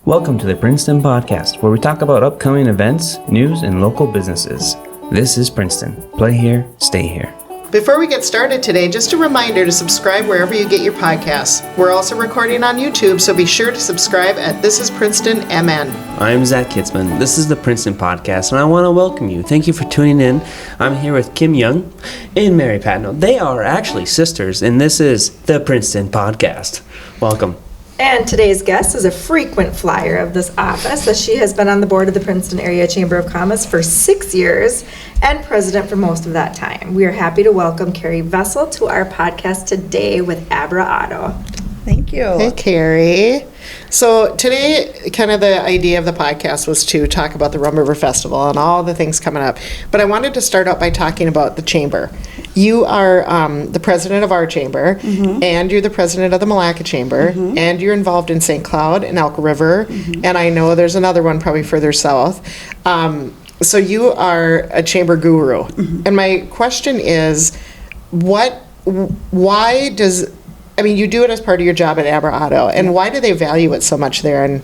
Welcome to the Princeton Podcast, where we talk about upcoming events, news, and local businesses. This is Princeton. Play here, stay here. Before we get started today, just a reminder to subscribe wherever you get your podcasts. We're also recording on YouTube, so be sure to subscribe at This is Princeton MN. I'm Zach Kitzman. This is the Princeton Podcast, and I want to welcome you. Thank you for tuning in. I'm here with Kim Young and Mary Patno. They are actually sisters, and this is the Princeton Podcast. Welcome. And today's guest is a frequent flyer of this office, as she has been on the board of the Princeton Area Chamber of Commerce for 6 years and president for most of that time. We are happy to welcome Carrie Vessel to our podcast today with Abra Auto. Thank you. Hey, Carrie. So today, kind of the idea of the podcast was to talk about the Rum River Festival and all the things coming up. But I wanted to start out by talking about the chamber. You are the president of our chamber, and you're the president of the Malacca Chamber, and you're involved in St. Cloud and Elk River, and I know there's another one probably further south. So you are a chamber guru. And my question is, why does... I mean, you do it as part of your job at Abra Auto, and why do they value it so much there, and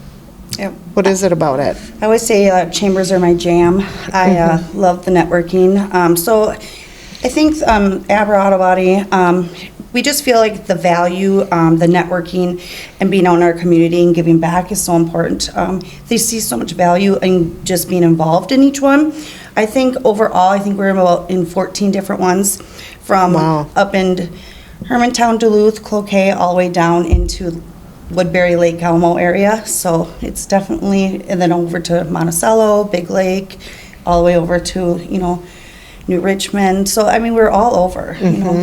what is it about it? I always say chambers are my jam. I love the networking. So I think Abra Auto Body, we just feel like the value, the networking, and being out in our community and giving back is so important. They see so much value in just being involved in each one. I think overall, we're in 14 different ones, from up in Hermantown, Duluth, Cloquet, all the way down into Woodbury, Lake Elmo area. So it's definitely, and then over to Monticello, Big Lake, all the way over to, New Richmond. So, I mean, we're all over,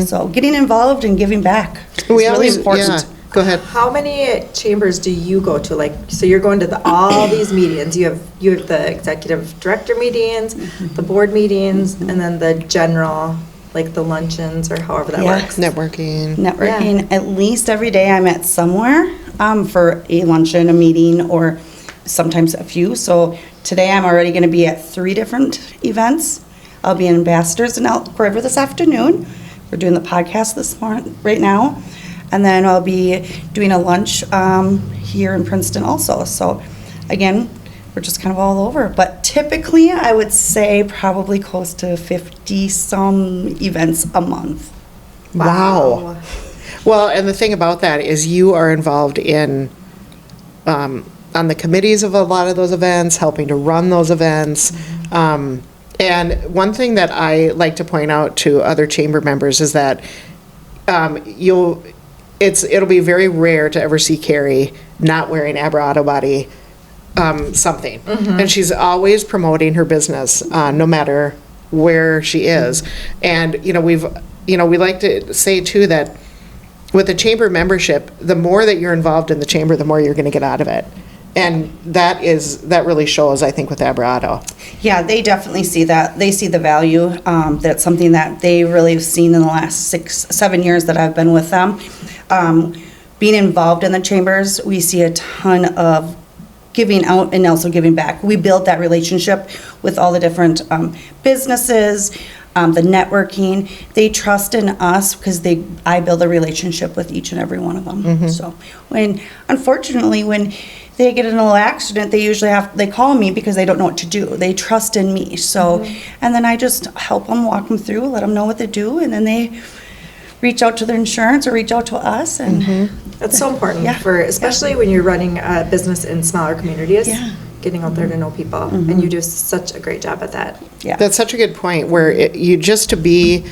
so getting involved and giving back is really important. Yeah. Go ahead. How many chambers do you go to? So you're going to all these meetings. You have the executive director meetings, the board meetings, and then the general, like the luncheons or however that works. Networking. At least every day I'm at somewhere for a luncheon, a meeting, or sometimes a few. So today I'm already going to be at 3 different events. I'll be in Ambassadors in Elk River this afternoon. We're doing the podcast this morning, right now. And then I'll be doing a lunch here in Princeton also. So again, we're just kind of all over. But typically, I would say probably close to 50-some events a month. Wow. Well, and the thing about that is you are involved in, on the committees of a lot of those events, helping to run those events. And one thing that I like to point out to other chamber members is that it'll be very rare to ever see Carrie not wearing Abra Auto Body something. And she's always promoting her business, no matter where she is. And, we like to say too that with the chamber membership, the more that you're involved in the chamber, the more you're going to get out of it. And that really shows, I think, with Abra Auto. Yeah, they definitely see that. They see the value. That's something that they really have seen in the last 6-7 years that I've been with them. Being involved in the chambers, we see a ton of giving out and also giving back. We build that relationship with all the different businesses, the networking. They trust in us because I build a relationship with each and every one of them. So unfortunately, when they get in a little accident, they call me because they don't know what to do. They trust in me. So, and then I just help them, walk them through, let them know what to do, and then they reach out to their insurance or reach out to us. And That's so important especially when you're running a business in smaller communities. Getting out there to know people, and you do such a great job at that. Yeah, that's such a good point. Where you just to be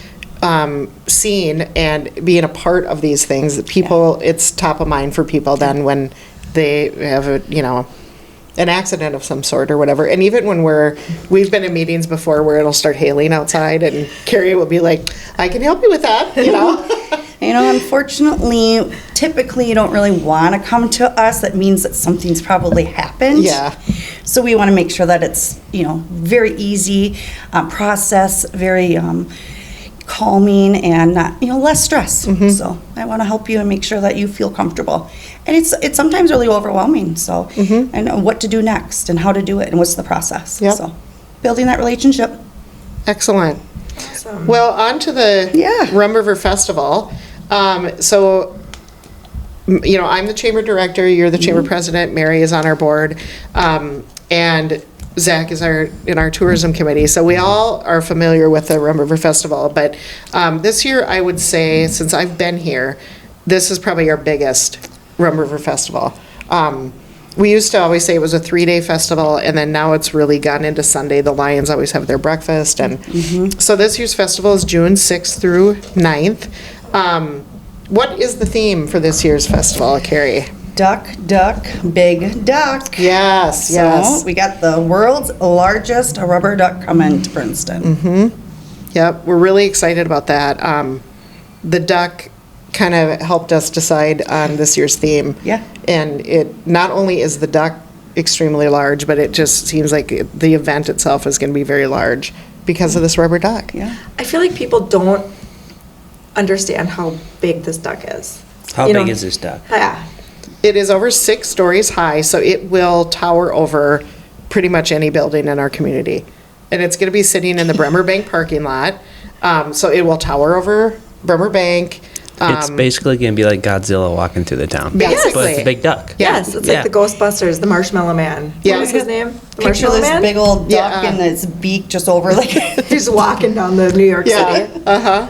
seen and being a part of these things, people, it's top of mind for people. Then when they have an accident of some sort or whatever, and even when we've been in meetings before where it'll start hailing outside, and Carrie will be like, "I can help you with that," Unfortunately, typically you don't really want to come to us. That means that something's probably happened. Yeah. So we want to make sure that it's, very easy process, very calming, and not, less stress. So I want to help you and make sure that you feel comfortable. And it's sometimes really overwhelming. So and what to do next and how to do it and what's the process. Yep. So building that relationship. Excellent. Awesome. Well, on to the Rum River Festival. So you know, I'm the chamber director, you're the chamber president, Mary is on our board, and Zach is in our tourism committee. So we all are familiar with the Rum River Festival, but this year, I would say, since I've been here, this is probably our biggest Rum River Festival. We used to always say it was a 3-day festival, and then now it's really gone into Sunday. The Lions always have their breakfast, and so this year's festival is June 6th through 9th. What is the theme for this year's festival, Carrie? Duck, duck, big duck. Yes, So yes. we got the world's largest rubber duck coming to Princeton. Yep, we're really excited about that. The duck kind of helped us decide on this year's theme. Yeah. And it, not only is the duck extremely large, but it just seems like the event itself is going to be very large because of this rubber duck. Yeah. I feel like people don't understand how big this duck is. How You big know, is this duck? Yeah. It is over 6 stories high, so it will tower over pretty much any building in our community. And it's going to be sitting in the Bremer Bank parking lot. So it will tower over Bremer Bank. It's basically going to be like Godzilla walking through the town. Basically. But it's a big duck. Yeah. Yes, it's Yeah. like the Ghostbusters, the Marshmallow Man. Yeah. What was his name? The Picture Marshmallow this Man? big old duck Yeah. and its beak just over like. He's walking down the New York Yeah, City. uh-huh.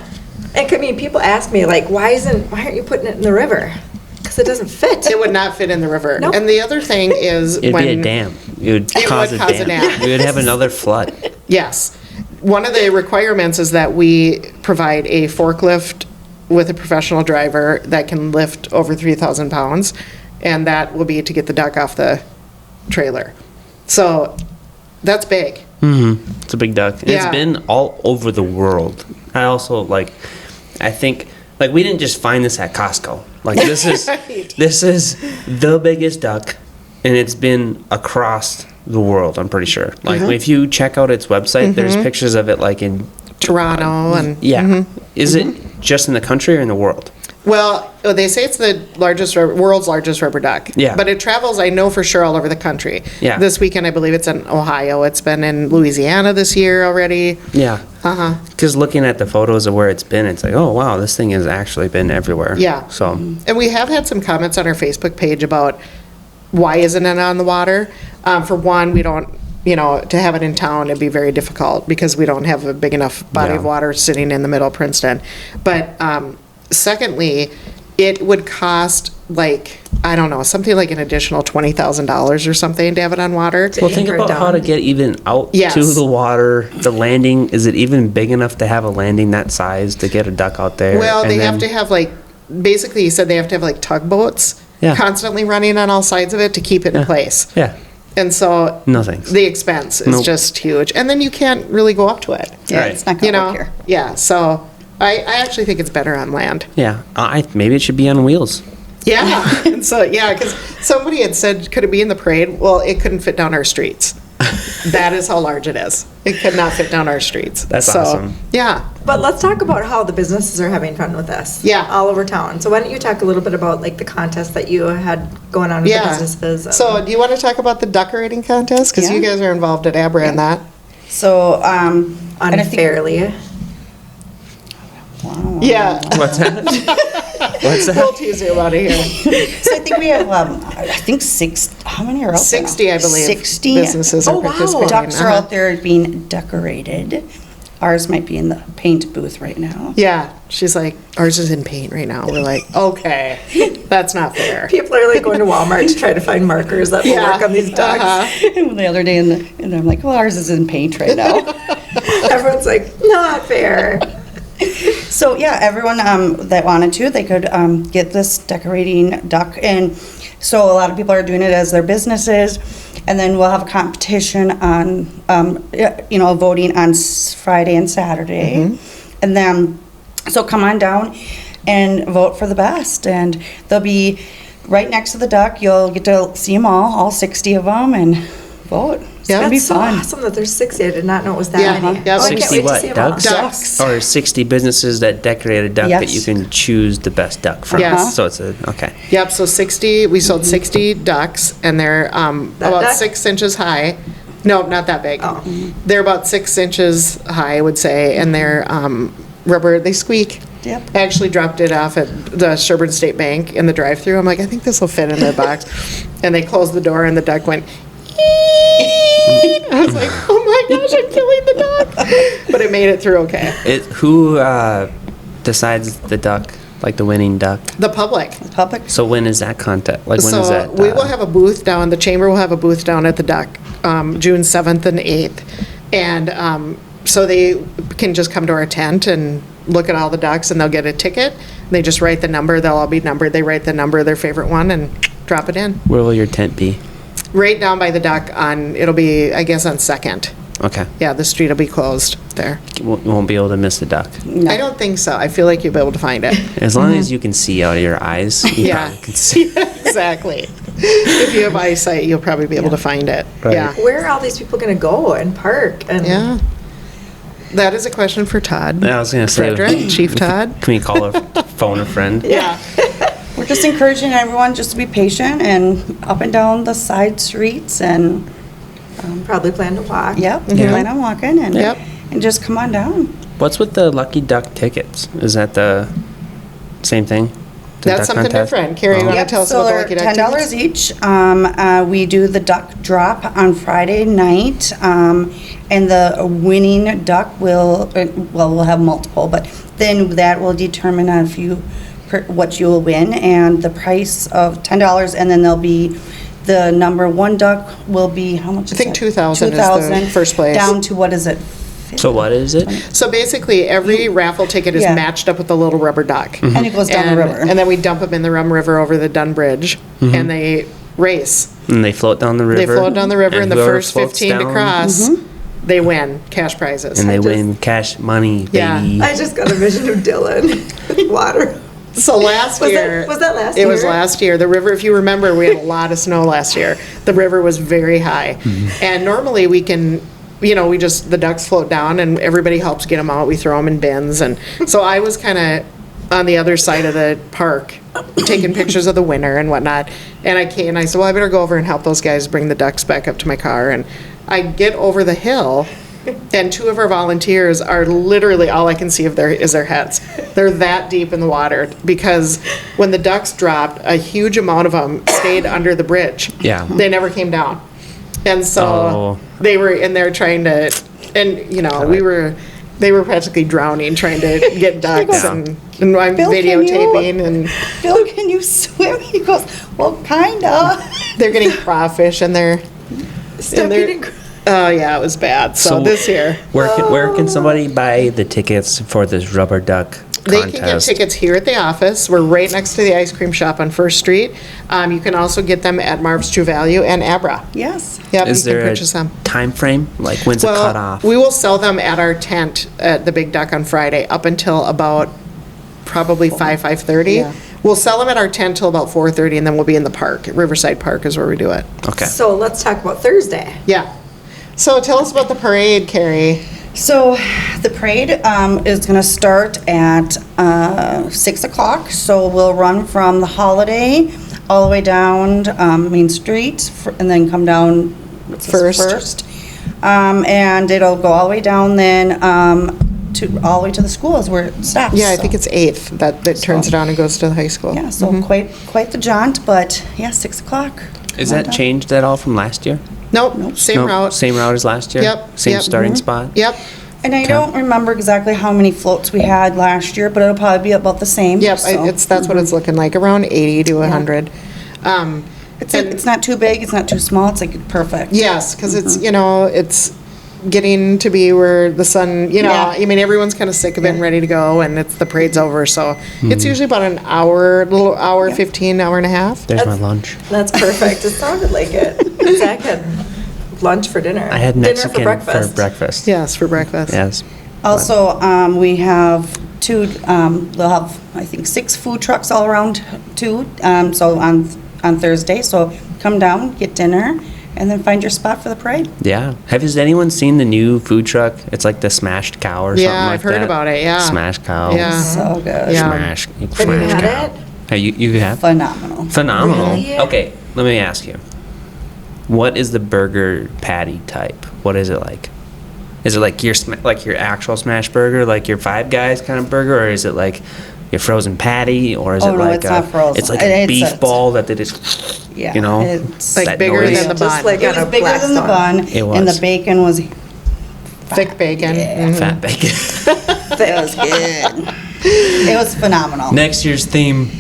And I mean, people ask me like, why aren't you putting it in the river? Because it doesn't fit. It would not fit in the river. Nope. And the other thing is It'd when... be a dam. It would cause a cause a dam. dam. We would have another flood. Yes. One of the requirements is that we provide a forklift with a professional driver that can lift over 3,000 pounds, and that will be to get the duck off the trailer. So that's big. It's a big duck. And Yeah. It's been all over the world. I also I think we didn't just find this at Costco. Like this is Right. this is the biggest duck, and it's been across the world. I'm pretty sure. Like if you check out its website, there's pictures of it like in Toronto and... yeah. Is it just in the country or in the world? Well, they say it's the world's largest rubber duck. Yeah. But it travels, I know for sure, all over the country. Yeah. This weekend, I believe it's in Ohio. It's been in Louisiana this year already. Yeah. Uh-huh. Because looking at the photos of where it's been, it's like, oh wow, this thing has actually been everywhere. Yeah. So And we have had some comments on our Facebook page about why isn't it on the water? For one, we don't, to have it in town, it'd be very difficult because we don't have a big enough body Yeah. of water sitting in the middle of Princeton. But secondly, it would cost I don't know, something like an additional $20,000 or something to have it on water. well, think anchor it about how to down. get even out Yes. to the water. The landing, is it even big enough to have a landing that size to get a duck out there? Well, And they then- have to have basically he said they have to have tugboats Yeah. constantly running on all sides of it to keep it in place. Yeah. And so No thanks. the expense is Nope. just huge. And then you can't really go up to it. Yeah, Right. it's not You gonna know? work here. Yeah, so I actually think it's better on land. Yeah. Maybe it should be on wheels. Yeah. And so, because somebody had said, could it be in the parade? Well, it couldn't fit down our streets. That is how large it is. It could not fit down our streets. That's So, awesome. Yeah. But let's talk about how the businesses are having fun with this. Yeah. All over town. So why don't you talk a little bit about the contest that you had going on with the Yeah. businesses? So do you want to talk about the decorating contest? Because you Yeah. guys are involved at Abra in that. So, and I think- Unfairly. Yeah. What's that? What's that? We'll tease you about it here. So I think we have, I think how many are out there now? 60, I believe. 60 businesses are Oh, wow. participating. ducks are Uh-huh. out there being decorated. Ours might be in the paint booth right now. Yeah, she's like, ours is in paint right now. We're like, okay, that's not fair. People are going to Walmart to try to find markers that will work on these ducks. Uh-huh. The other day, and I'm like, well, ours is in paint right now. Everyone's like, not fair. So yeah, everyone that wanted to, they could get this decorating duck, and so a lot of people are doing it as their businesses, and then we'll have a competition on, voting on Friday and Saturday, and then so come on down and vote for the best, and they'll be right next to the duck. You'll get to see them all 60 of them, and vote. It's Yeah. gonna be That's so fun. awesome that there's 60. I did not know it was that Yeah, many. yeah, Oh, I can't 60 wait to what? see 'em all. Ducks? Ducks. Or 60 businesses that decorate a duck that Yes. you can choose the best duck from. Yes. So it's okay. Yep, so we sold 60 ducks, and they're That about duck? 6 inches high. No, not that big. They're about 6 inches high, I would say, and they're rubber, they squeak. Yep. I actually dropped it off at the Sherburne State Bank in the drive-thru. I'm like, I think this will fit in their box. And they closed the door and the duck went, I was like, oh my gosh, I'm killing the duck. But it made it through okay. Who decides the duck, like the winning duck? The public. Public. So when is that contest? Like when is So that? we will have a booth down, the chamber will have a booth down at the duck, June 7th and 8th. And so they can just come to our tent and look at all the ducks and they'll get a ticket. They just write the number, they'll all be numbered. They write the number of their favorite one and drop it in. Where will your tent be? Right down by the duck it'll be, I guess, on 2nd. Okay. Yeah, the street will be closed there. You won't be able to miss the duck. I don't think so. I feel like you'll be able to find it. As long as you can see out of your eyes, you Yeah. probably can see. Exactly. If you have eyesight, you'll probably be able to find it. Right. Yeah. Where are all these people going to go and park? And Yeah. That is a question for Todd. I was gonna say, Frederick, Chief Todd. Can we call a phone a friend? Yeah. We're just encouraging everyone just to be patient and up and down the side streets and, probably plan to walk. yep, plan on walking and, Yep. and just come on down. What's with the Lucky Duck tickets? Is that the same thing? The That's duck something contest? different. Carrie, you Oh. wanna Yep, tell us so about the they're Lucky Duck $10 tickets? each. We do the duck drop on Friday night, and the winning duck will, we'll have multiple, but then that will determine on what you will win, and the price of $10, and then there'll be, the number one duck will be, how much is I think that? 2,000 is the 2,000, first place. Down to, what is it? So what is it? So basically, every raffle ticket is Yeah. matched up with a little rubber duck. And it goes down the And- river. And then we dump them in the Rum River over the Dunn Bridge, and they race. And they float down the river. They float down the river, and the whoever first floats 15 to down, cross, they win cash prizes. and they win cash money, Yeah. baby. I just got a vision of Dylan with water. So last Was that- year. was that last It was year? last year. The river, if you remember, we had a lot of snow last year. The river was very high. And normally we can, the ducks float down and everybody helps get them out. We throw them in bins. And so I was kind of on the other side of the park taking pictures of the winner and whatnot. And I came and I said, well, I better go over and help those guys bring the ducks back up to my car. And I get over the hill. And two of our volunteers are literally, all I can see of is their heads. They're that deep in the water because when the ducks dropped, a huge amount of them stayed under the bridge. Yeah. They never came down. And so Oh. they were in there trying to, and they were practically drowning trying to get ducks Yeah. and I'm Bill, can you- videotaping and Bill, can you swim? He goes, well, kinda. they're getting crawfish and they're, Stepping in. oh yeah, it was bad. So this year. Where can somebody buy the tickets for this rubber duck They contest? can get tickets here at the office. We're right next to the ice cream shop on First Street. You can also get them at Marv's True Value and Abra. Yes. Yep, Is you can there purchase them. a time frame? Like when's it cut off? We will sell them at our tent at the Big Duck on Friday up until about probably 5:30. Yeah. We'll sell them at our tent till about 4:30 and then we'll be in the park. Riverside Park is where we do it. Okay. So let's talk about Thursday. Yeah. So tell us about the parade, Carrie. So the parade is going to start at 6 o'clock. So we'll run from the Holiday all the way down Main Street and then come down what's this, First. And it'll go all the way down then all the way to the schools where it stops. Yeah, I So, think it's 8th that turns it on and goes to the high school. Yeah, so quite the jaunt, but yeah, 6 o'clock. Is Come on that down. changed at all from last year? Nope, same No, route. Same route as last year? Yep, Same yep. starting spot? Yep. And I don't remember exactly how many floats we had last year, but it'll probably be about the same. Yep, so. that's what it's looking like, around 80 to 100. It's not too big, it's not too small, it's like perfect. Yes, because it's, it's getting to be where the sun, Yeah. I mean, everyone's kind of sick of it and ready to go, and the parade's over, so it's usually about an hour, little hour, 15, hour and a half. There's my lunch. That's perfect. It sounded like it. Zach had lunch for dinner. I had Mexican Dinner for breakfast. Yes, for breakfast. Yes. Also, we have they'll have, I think, 6 food trucks all around too, so on Thursday, so come down, get dinner, and then find your spot for the parade. Yeah. Has anyone seen the new food truck? It's like the Smashed Cow or something Yeah, like I've heard that. about it, yeah. Smashed Cow. Yeah. So good. Yeah. Smash. Have you Smash had Cow. it? Have you have? Phenomenal. Phenomenal. Really? Okay, let me ask you. What is the burger patty type? What is it like? Is it like your actual smash burger, like your Five Guys kind of burger, or is it like your frozen patty, or is Oh, it no, like it's not frozen. it's like a It's beef a- ball that they just, Yeah, you know, it's Like that bigger noise? than the Just bun. like It on was a bigger than the Blackstone. bun. It And was. the bacon was, Thick bacon. Mhm. fat bacon. it was good. It was phenomenal. Next year's theme,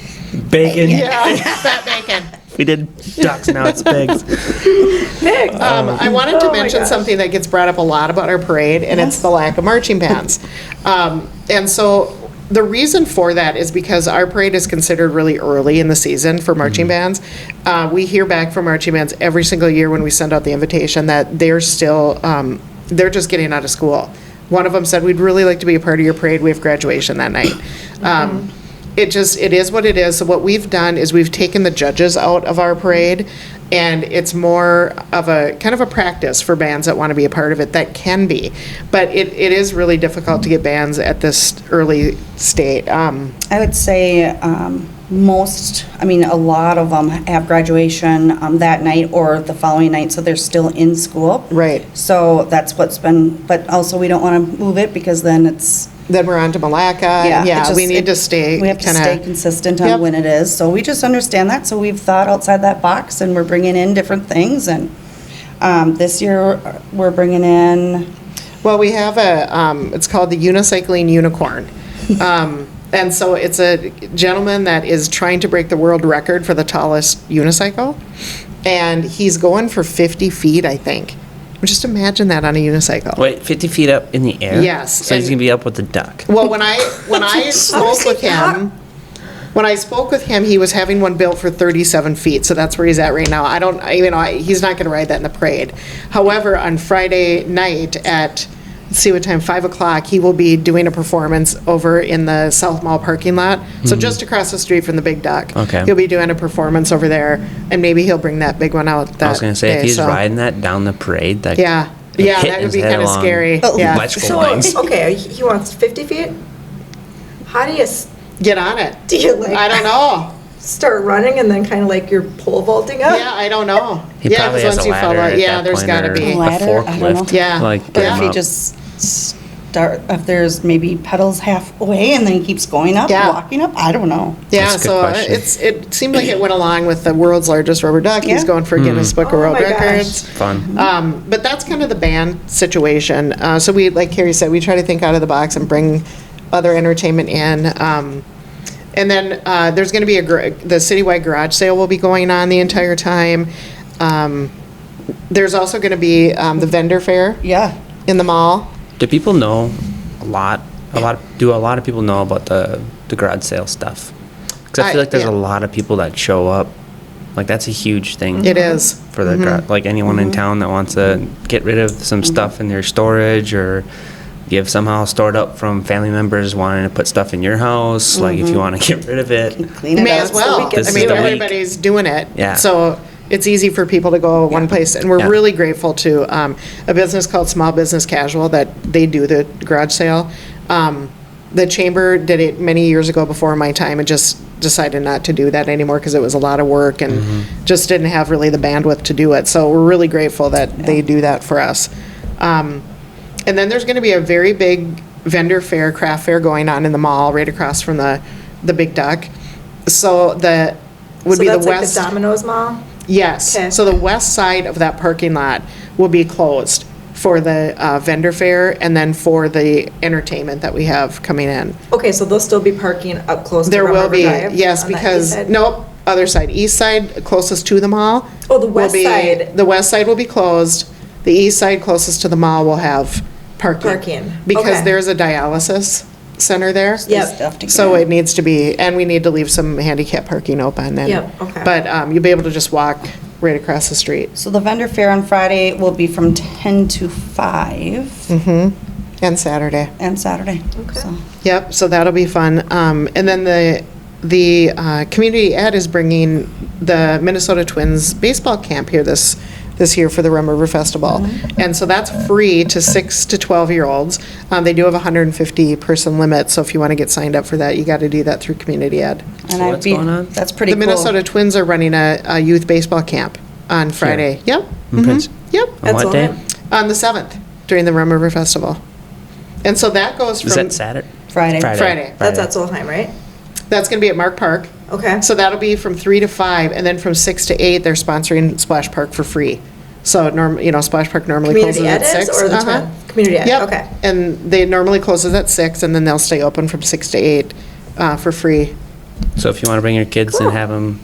bacon. Yeah, fat bacon. We did ducks, now it's pigs. Pigs. I wanted to Oh my mention gosh. something that gets brought up a lot about our parade, and it's the lack of marching bands. And so the reason for that is because our parade is considered really early in the season for marching bands. We hear back from marching bands every single year when we send out the invitation that they're still, they're just getting out of school. One of them said, we'd really like to be a part of your parade. We have graduation that night. It is what it is. So what we've done is we've taken the judges out of our parade, and it's more of a, kind of a practice for bands that want to be a part of it, that can be. But it is really difficult to get bands at this early state. I would say a lot of them have graduation that night or the following night, so they're still in school. Right. So that's what's been, but also we don't want to move it because then it's, Then we're on to Malacca. and it Yeah, just- we need to stay We have to kinda- stay consistent Yep. on when it is. So we just understand that. So we've thought outside that box and we're bringing in different things. And this year we're bringing in, Well, we have it's called the Unicycling Unicorn. And so it's a gentleman that is trying to break the world record for the tallest unicycle. And he's going for 50 feet, I think. Just imagine that on a unicycle. Wait, 50 feet up in the air? Yes, So he's and- going to be up with the duck. Well, when I spoke with him, he was having one built for 37 feet, so that's where he's at right now. He's not gonna ride that in the parade. However, on Friday night at, let's see what time, 5 o'clock, he will be doing a performance over in the South Mall parking lot. So just across the street from the Big Duck. Okay. He'll be doing a performance over there, and maybe he'll bring that big one out that I was going to say, if day, he's so- riding that down the parade, that Yeah, yeah, hitting that would his be head kind of along scary. Yeah, electrical So, lines. okay, he wants 50 feet? How do you, get on it. do you like? I don't know. Start running and then kind of like you're pole vaulting up? Yeah, I don't know. He Yeah, probably 'cause has once a you ladder follow, at yeah, that there's point, gotta or be. A ladder? a I don't know. forklift. Yeah. Like, or get if him he up. just start, if there's maybe pedals halfway and then he keeps going up, Yeah. walking up, I don't know. Yeah, That's a good so question. it seemed like it went along with the world's largest rubber duck. He's Yeah. going for Guinness Book of Oh World my gosh. Records. Fun. But that's kind of the band situation. So we, like Carrie said, we try to think out of the box and bring other entertainment in. And then there's going to be the citywide garage sale will be going on the entire time. There's also going to be the vendor fair Yeah. in the mall. Do people know do a lot of people know about the garage sale stuff? Because I feel like there's yeah. a lot of people that show up. Like, that's a huge thing. It is. For the like anyone in town that wants to get rid of some stuff in their storage, or you have somehow stored up from family members wanting to put stuff in your house. Like, if you want to get rid of it, Clean You it may up. as well. This I is mean, the week. everybody's doing it. Yeah. So it's easy for people to go one place. And we're Yeah. really grateful to a business called Small Business Casual that they do the garage sale. The chamber did it many years ago before my time and just decided not to do that anymore because it was a lot of work and just didn't have really the bandwidth to do it. So we're really grateful that they do that for us. And then there's going to be a very big vendor fair, craft fair going on in the mall right across from the Big Duck. So the would So be the that's like west. the Domino's Mall? Yes. Okay. So the west side of that parking lot will be closed for the vendor fair and then for the entertainment that we have coming in. Okay, so they'll still be parking up close to There Rum will River be, Drive yes, on that east because, side? nope, other side, east side closest to the mall. Oh, the will west be- side. The west side will be closed. The east side closest to the mall will have parking. Parking, Because okay. there's a dialysis center there. Yep. Stuff to So get. it needs to be, and we need to leave some handicap parking open. And- Yep, okay. But you'll be able to just walk right across the street. So the vendor fair on Friday will be from 10 to 5 And Saturday. and Saturday. Okay. So, Yep, so that'll be fun. And then the community ed is bringing the Minnesota Twins baseball camp here this year for the Rum River Festival. And so that's free to 6 to 12-year-olds. They do have a 150-person limit, so if you want to get signed up for that, you got to do that through community ed. and So what's going on? That's pretty The cool. Minnesota Twins are running a youth baseball camp on Friday. Yep, in Prince. yep, On That's what all day? right. on the 7th. during the Rum River Festival. And so that goes from. Is that Saturday? Friday. Friday. That's at Solheim, right? That's going to be at Mark Park. Okay. So that'll be from 3 to 5, and then from 6 to 8, they're sponsoring Splash Park for free. So, Splash Park normally closes Community at ed 6. is or the twin? Community ed, Yep. okay. And they normally closes at 6, and then they'll stay open from 6 to 8 for free. So if you want to bring your kids Cool. and have them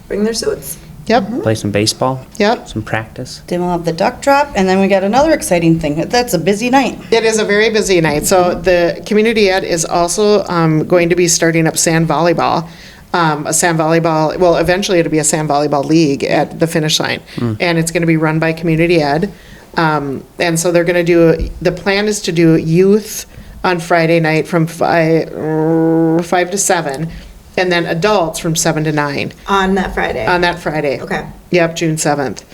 Bring their suits. Yep, play some baseball, yep. some practice. Then we'll have the duck drop, and then we got another exciting thing. That's a busy night. It is a very busy night. So the community ed is also going to be starting up sand volleyball. A sand volleyball, well, eventually it'll be a sand volleyball league at the finish line. And it's going to be run by community ed. And so they're going to the plan is to do youth on Friday night from 5 to 7, and then adults from 7 to 9 On that Friday. on that Friday. Okay. Yep, June 7th.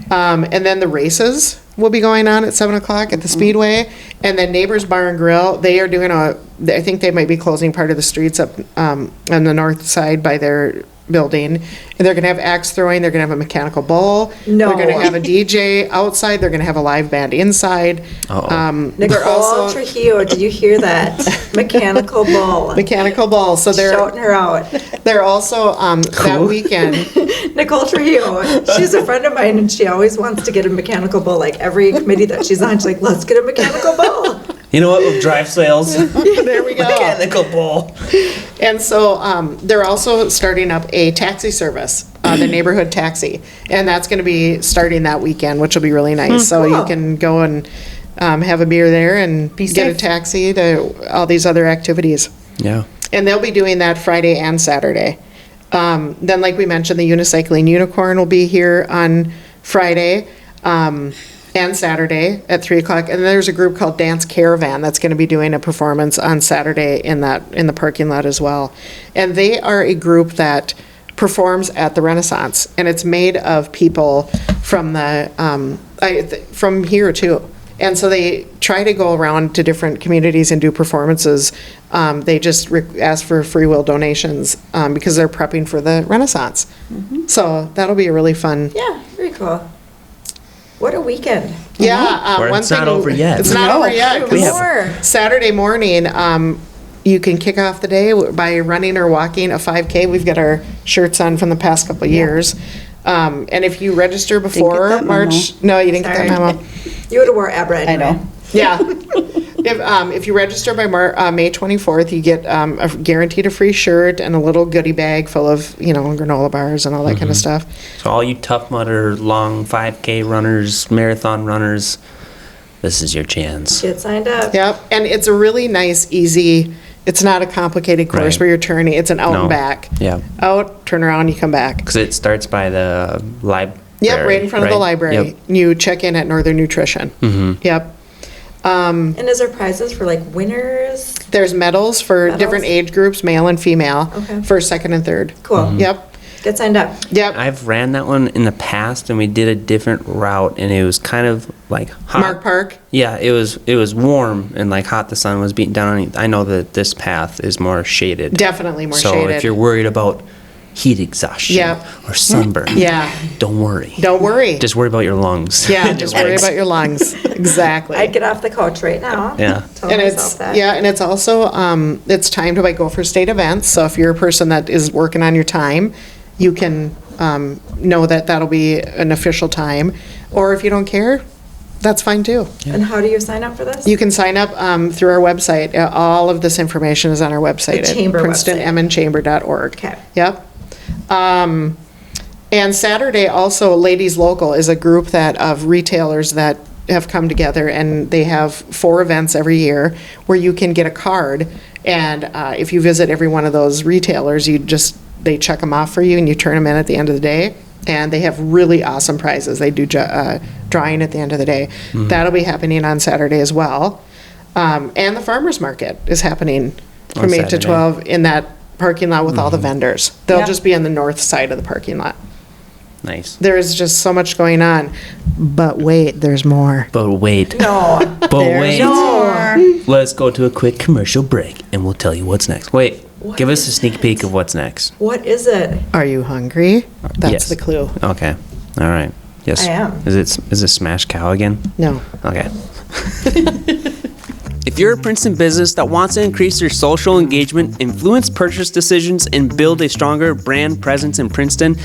And then the races will be going on at 7 o'clock at the Speedway. And then Neighbors Bar and Grill, they are doing I think they might be closing part of the streets up on the north side by their building. And they're going to have axe throwing, they're going to have a mechanical bull. No. They're going to have a DJ outside, they're going to have a live band inside. Uh-oh. They're Nicole also Trujillo, did you hear that? Mechanical bull. mechanical bull. So Shouting her out. they're also that weekend. Nicole Trujillo, she's a friend of mine and she always wants to get a mechanical bull. Like every committee that she's on, she's like, let's get a mechanical bull. You know what? We'll drive sales. There we go. Mechanical bull. And so they're also starting up a taxi service, the neighborhood taxi. And that's going to be starting that weekend, which will be really nice. So you Cool. can go and have a beer there and Be get a safe. taxi to all these other activities. Yeah. And they'll be doing that Friday and Saturday. Then, like we mentioned, the Unicycling Unicorn will be here on Friday and Saturday at 3 o'clock. And then there's a group called Dance Caravan that's going to be doing a performance on Saturday in the parking lot as well. And they are a group that performs at the Renaissance, and it's made of people from from here too. And so they try to go around to different communities and do performances. They just ask for free will donations because they're prepping for the Renaissance. So that'll be a really fun. Yeah, very cool. What a weekend. Yeah. Or it's not over yet. It's not over yet. 'cause More. Saturday morning, you can kick off the day by running or walking a 5K. We've got our shirts on from the past couple of years. And if you register before that March, no, you didn't Sorry. get that memo. You would have wore Abra I anyway. know. Yeah. If you register by May 24th, you get guaranteed a free shirt and a little goodie bag full of, granola bars and all that kind of stuff. So all you Tough Mudder, long 5K runners, marathon runners, this is your chance. Get signed up. Yep. And it's a really nice, easy, it's not a complicated course Right. where you're turning. It's an out No. and back. Yeah. Out, turn around, you come back. Because it starts by the library. Yep, right in front of the library. Yep. You check in at Northern Nutrition. Yep. And is there prizes for like winners? There's medals for Medals? different age groups, male and female, Okay. first, second, and third. Cool. Yep. Get signed up. Yep. I've ran that one in the past, and we did a different route, and it was kind of like hot. Mark Park. Yeah, it was warm and like hot. The sun was beating down on it. I know that this path is more shaded. Definitely more so shaded. if you're worried about heat exhaustion Yep. or sunburn, Yeah. don't worry. Don't worry. Just worry about your lungs. Yeah, just worry about your lungs. Exactly. I'd get off the couch right now. Yeah. Tell And myself it's, that. yeah, and it's also, it's timed by Gopher State events. So if you're a person that is working on your time, you can know that that'll be an official time. Or if you don't care, that's fine too. And how do you sign up for this? You can sign up through our website. All of this information is on our website The at chamber website. PrincetonMNChamber.org. Okay. Yep. And Saturday also, Ladies Local is a group of retailers that have come together, and they have 4 events every year where you can get a card, and if you visit every one of those retailers, they check them off for you and you turn them in at the end of the day. And they have really awesome prizes. They do drawing at the end of the day. That'll be happening on Saturday as well. And the farmer's market is happening On from 8 to Saturday. 12 in that parking lot with all the vendors. They'll Yeah. just be on the north side of the parking lot. Nice. There is just so much going on. But wait, there's more. But wait. No. But There's wait. No. Let's go to a quick commercial break, and we'll tell you what's next. Wait. What Give us is a sneak peek of what's next. What is it? Are you hungry? That's Yes. the clue. Okay. All right. Yes. I am. Is it Smash Cow again? No. Okay. If you're a Princeton business that wants to increase their social engagement, influence purchase decisions, and build a stronger brand presence in Princeton,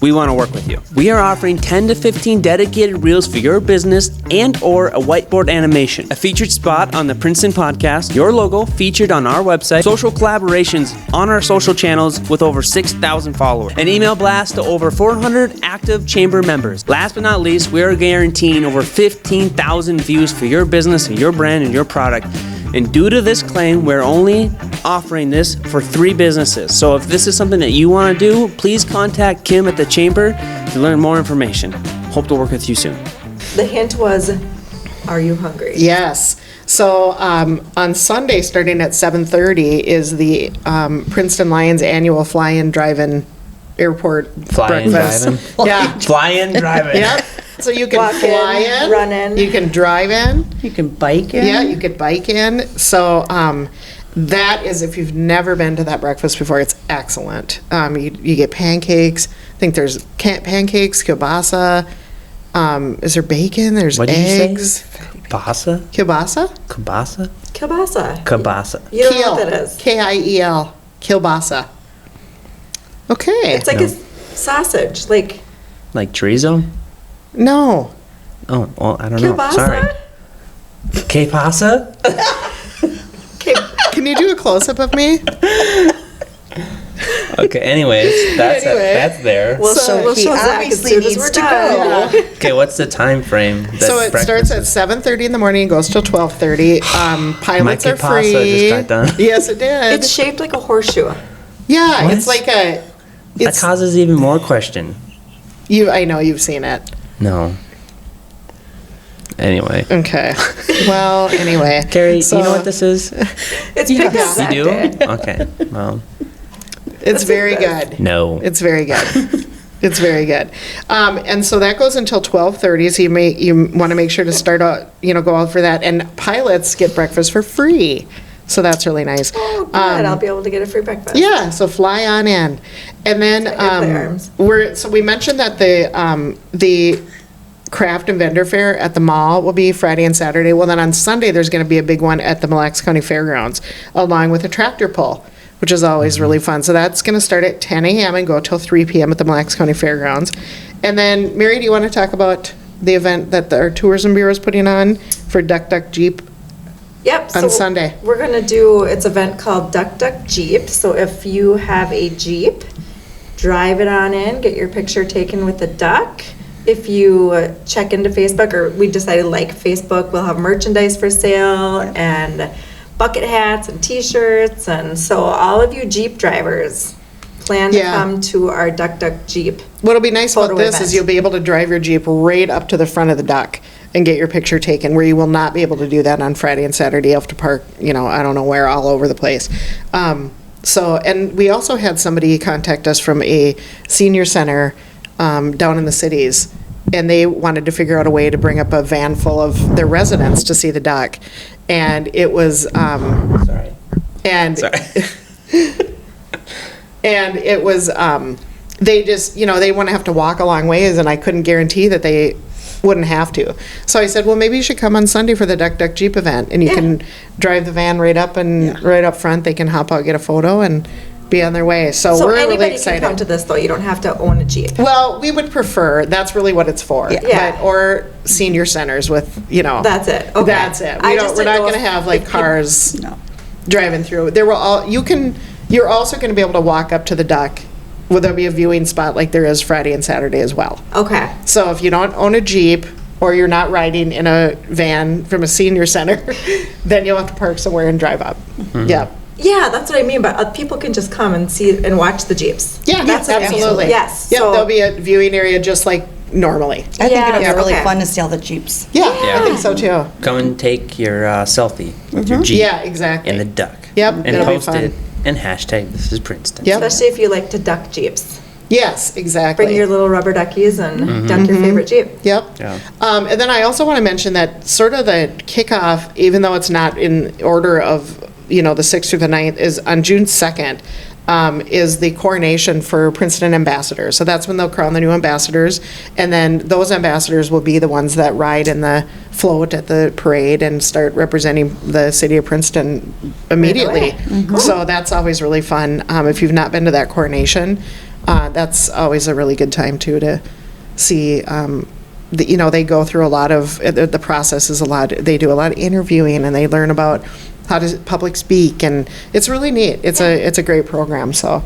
we want to work with you. We are offering 10 to 15 dedicated reels for your business and or a whiteboard animation, a featured spot on the Princeton podcast, your logo featured on our website, social collaborations on our social channels with over 6,000 followers, an email blast to over 400 active chamber members. Last but not least, we are guaranteeing over 15,000 views for your business and your brand and your product. And due to this claim, we're only offering this for 3 businesses. So if this is something that you want to do, please contact Kim at the Chamber to learn more information. Hope to work with you soon. The hint was, are you hungry? Yes. So on Sunday, starting at 7:30, is the Princeton Lions annual fly-in, drive-in airport Fly-in, breakfast. drive-in? Yeah. Fly-in, drive-in. Yep. So you can Walk in, fly in, run in. you can drive in. You can bike in. Yeah, you could bike in. So that is, if you've never been to that breakfast before, it's excellent. You get pancakes. I think there's pancakes, kielbasa. Is there bacon? There's What did eggs. you say? Kielbasa? Kielbasa? Kielbasa? Kielbasa. Kielbasa. You don't know what that is. Kiel. Kielbasa. Okay. It's like a sausage, like Like chorizo? No. Oh, well, I don't know. kielbasa. Sorry. Kielbasa? Can you do a close-up of me? Okay, anyways, that's Anyway. that's there. We'll So we'll he show Zach as obviously soon as needs we're to done. go. Okay, what's the time frame? that So it starts breakfast at is? 7:30 in the morning and goes till 12:30. Pilots My are kielbasa free. just got done. Yes, it did. It's shaped like a horseshoe. Yeah, What? it's like a. That It's causes even more question. I know you've seen it. No. Anyway. Okay. Well, anyway. Carrie, So, do you know what this is? It's pickup You Zach do? Day. Okay. Well, It's very good. no. It's very good. It's very good. And so that goes until 12:30. So you want to make sure to start out, go out for that. And pilots get breakfast for free. So that's really nice. Oh, good. I'll be able to get a free breakfast. Yeah, so fly on in. And then arms. we mentioned that the craft and vendor fair at the mall will be Friday and Saturday. Well, then on Sunday there's going to be a big one at the Mille Lacs County Fairgrounds, along with a tractor pull, which is always really fun. So that's going to start at 10 a.m. and go till 3 p.m. at the Mille Lacs County Fairgrounds. And then, Mary, do you want to talk about the event that our tourism bureau is putting on for Duck Duck Jeep? Yep. On Sunday. We're gonna do, it's an event called Duck Duck Jeep. So if you have a Jeep, drive it on in, get your picture taken with the duck. If you check into Facebook, or we decided like Facebook, we'll have merchandise for sale and bucket hats and t-shirts. And so all of you Jeep drivers, plan to Yeah. come to our Duck Duck Jeep. What'll be nice about Photo this event. is you'll be able to drive your Jeep right up to the front of the duck and get your picture taken, where you will not be able to do that on Friday and Saturday. You have to park, I don't know where, all over the place. And we also had somebody contact us from a senior center down in the cities, and they wanted to figure out a way to bring up a van full of their residents to see the duck. And it was, Sorry. and Sorry. and it was, they just, they wouldn't have to walk a long ways, and I couldn't guarantee that they wouldn't have to. So I said, well, maybe you should come on Sunday for the Duck Duck Jeep event, and you Yeah. can drive the van right up and right up front. They can hop out, get a photo, and be on their way. So, So we're really anybody can come to excited. this though, you don't have to own a Jeep. Well, we would prefer, that's really what it's for. Yeah. Or senior centers with, That's it, okay. That's it. I just We're didn't not know gonna if- have like if people- cars No. driving through. There will you're also gonna be able to walk up to the duck. Well, there'll be a viewing spot like there is Friday and Saturday as well. Okay. So if you don't own a Jeep, or you're not riding in a van from a senior center, then you'll have to park somewhere and drive up. Yeah. Yeah, that's what I mean, but people can just come and see and watch the Jeeps. Yeah, That's what I mean. absolutely. Yes. Yep, so- there'll be a viewing area just like normally. I think Yeah, it'll be really okay. fun to see all the Jeeps. Yeah, Yeah. I think so too. Come and take your selfie with your Jeep Yeah, exactly. and the duck. Yep, And it'll be post fun. it and hashtag this is Princeton. Yep. Especially if you like to duck Jeeps. Yes, exactly. Bring your little rubber duckies and duck your favorite Jeep. Yep. Yeah. And then I also want to mention that sort of the kickoff, even though it's not in order of, the 6th through the 9th, is on June 2nd. is the coronation for Princeton ambassadors. So that's when they'll crown the new ambassadors, and then those ambassadors will be the ones that ride in the float at the parade and start representing the city of Princeton immediately. So that's always really fun. If you've not been to that coronation, that's always a really good time too to see. They go through a lot of the process is a lot. They do a lot of interviewing, and they learn about how to public speak, and it's really neat. It's a great program, so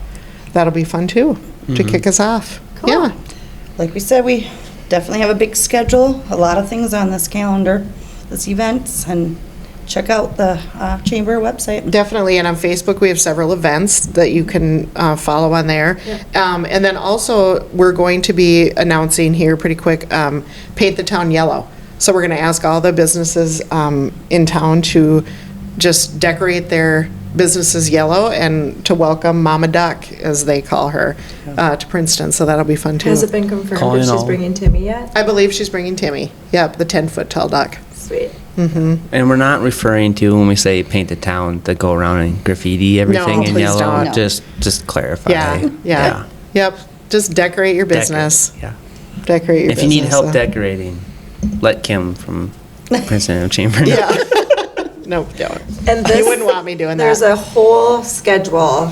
that'll be fun too to kick us off. Yeah. Like we said, we definitely have a big schedule, a lot of things on this calendar, this events, and check out the Chamber website. Definitely, and on Facebook, we have several events that you can follow on there. And then also, we're going to be announcing here pretty quick, Paint the Town Yellow. So we're going to ask all the businesses in town to just decorate their businesses yellow and to welcome Mama Duck, as they call her, to Princeton. So that'll be fun, too. Has it been confirmed Calling if she's all. bringing Timmy yet? I believe she's bringing Timmy. Yep, the 10-foot tall duck. Sweet. And we're not referring to, when we say paint the town, to go around and graffiti everything in please yellow. don't. No. Just clarify. Yeah. Yep, just decorate your business. Yeah. Decorate your If business. you need help so. decorating, let Kim from Princeton Chamber know. Yeah. No, don't. And You wouldn't want me doing that. There's a whole schedule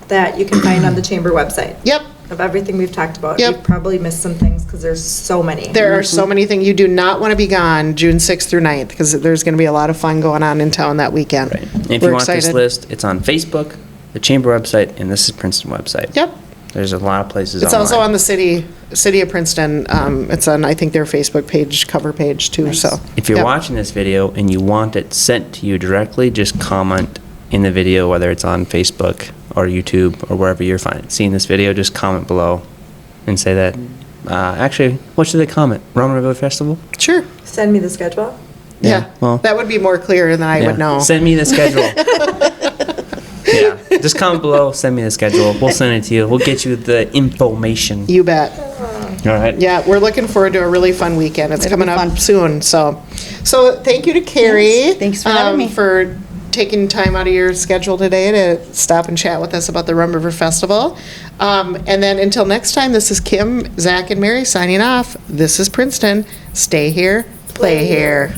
that you can find on the chamber website. Yep. Of everything we've talked about. Yep. You've probably missed some things because there's so many. There are so many things. You do not want to be gone June 6th through 9th, because there's going to be a lot of fun going on in town that weekend. And if We're you want this excited. list, it's on Facebook, the Chamber website, and this is Princeton website. Yep. There's a lot of places It's online. also on the city of Princeton. It's on, I think, their Facebook page, cover page too, so. If you're Yep. watching this video and you want it sent to you directly, just comment in the video, whether it's on Facebook or YouTube or wherever you're seeing this video, just comment below and say that. Actually, what should they comment? Roman River Festival? Sure. Send me the schedule. Yeah. well- That would be more clear than I Yeah. would know. Send me the schedule. Yeah, just comment below, send me the schedule. We'll send it to you. We'll get you the information. You bet. All right. Yeah, we're looking forward to a really fun weekend. It's It'll coming be up fun. soon, so. So thank you to Carrie. Yes, thanks for having me. For taking time out of your schedule today to stop and chat with us about the Rum River Festival. And then until next time, this is Kim, Zach, and Mary signing off. This is Princeton. Stay here, play here.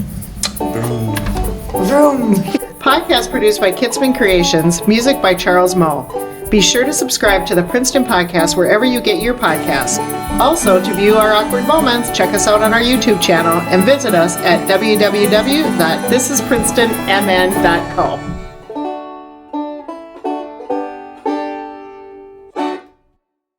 Vroom. Podcast produced by Kitzman Creations, music by Charles Moe. Be sure to subscribe to the Princeton Podcast wherever you get your podcasts. Also, to view our awkward moments, check us out on our YouTube channel and visit us at www.thisisprincetonmn.co.